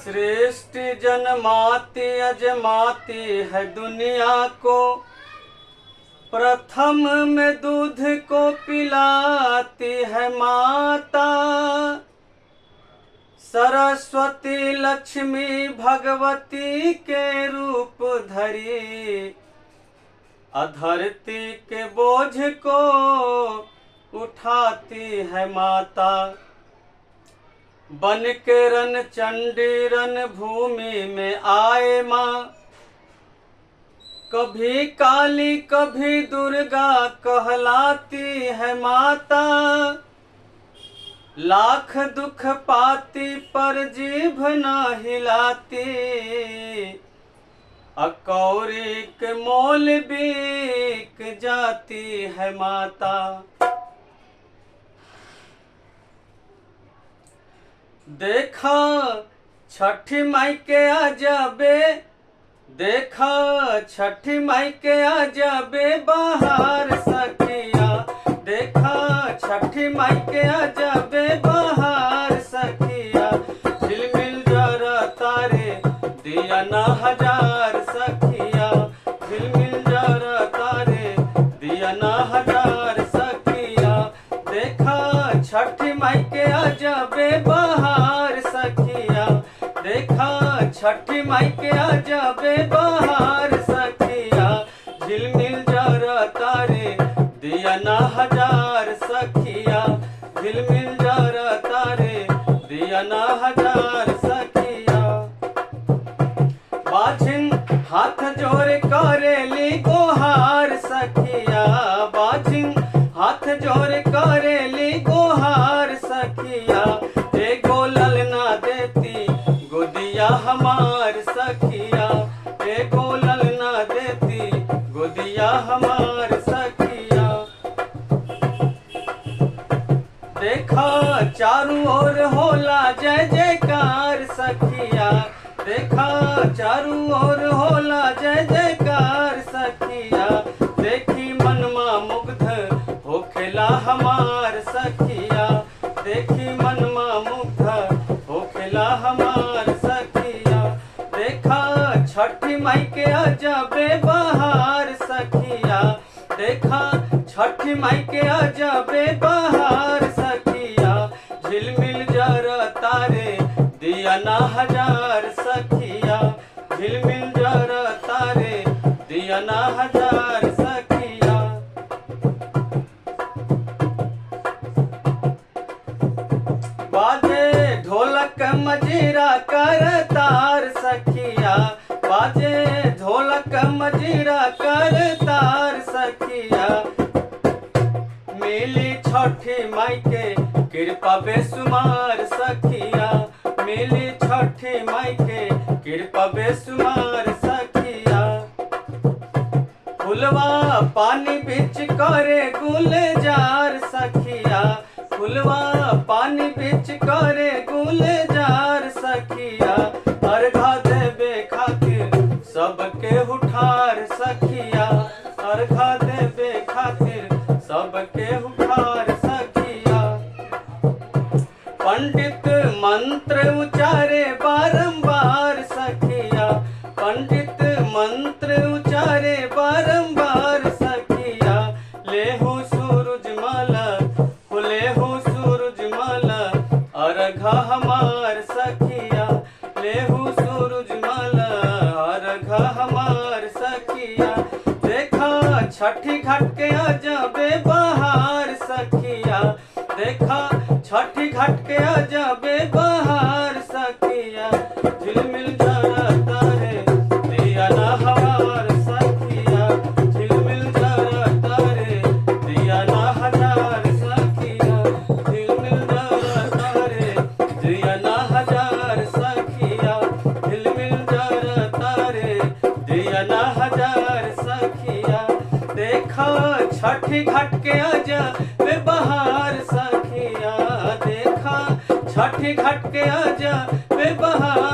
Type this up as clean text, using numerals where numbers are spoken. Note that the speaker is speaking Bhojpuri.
सृष्टि जन्माती अजमाती है दुनिया को, प्रथम में दूध को पिलाती है माता। सरस्वती लक्ष्मी भगवती के रूप धरी, अधरती के बोझ को उठाती है माता। बन के रन चंडी रन भूमि में आए माँ, कभी काली कभी दुर्गा कहलाती है माता। लाख दुख पाती पर जीभ न हिलाती, अकौरी के मोल बिक जाती है माता। देखा छठी माई के अजबे, देखा छठी माई के अजबे बहार सखिया। देखा छठी माई के अजबे बहार सखिया। झिलमिल जरा तारे दिया न हजार सखिया। झिलमिल जरा तारे दिया न हजार सखिया। देखा छठी माई के अजबे बहार सखिया। देखा छठी माई के अजबे बहार सखिया। झिलमिल जरा तारे दिया न हजार सखिया। झिलमिल जरा तारे दिया न हजार सखिया। बाझिन हाथ जोड़ करेली गोहार सखिया। बाझिन हाथ जोड़ करेली गोहार सखिया। एगो ललना देती गोदिया हमार सखिया। एगो ललना देती गोदिया हमार सखिया। देखा चारों ओर होला जय जयकार सखिया। देखा चारों ओर होला जय जयकार सखिया। देखी मनमा मुग्ध होखेला हमार सखिया। देखी मनमा मुग्ध होखेला हमार सखिया। देखा छठी माई के अजबे बहार सखिया। देखा छठी माई के अजबे बहार सखिया। झिलमिल जरा तारे दिया न हजार सखिया। झिलमिल जरा तारे दिया न हजार सखिया। बाजे ढोलक मजीरा कर तार सखिया। बाजे ढोलक मजीरा कर तार सखिया। मिली छठी माई के कृपा बेसुमार सखिया। मिली छठी माई के कृपा बेसुमार सखिया। फुलवा पानी बिच करे गुलजार सखिया। फुलवा पानी बिच करे गुलजार सखिया। अर्घा देवे खातिर सबके उठार सखिया। अर्घा देवे खातिर सबके उठार सखिया। पंडित मंत्र उचारे बारंबार सखिया। पंडित मंत्र उचारे बारंबार सखिया। लेहु सूरजमाला लेहु सूरजमाला अर्घा हमार सखिया। लेहु सूरजमाला अर्घा हमार सखिया। देखा छठी घाट के अजबे बहार सखिया। देखा छठी घाट के अजबे बहार सखिया। झिलमिल जरा तारे दिया न हजार सखिया। झिलमिल जरा तारे दिया न हजार सखिया। झिलमिल जरा तारे दिया न हजार सखिया। झिलमिल जरा तारे दिया न हजार सखिया। देखा छठी घाट के अजबे बहार सखिया। देखा छठी घाट के अजबे बहार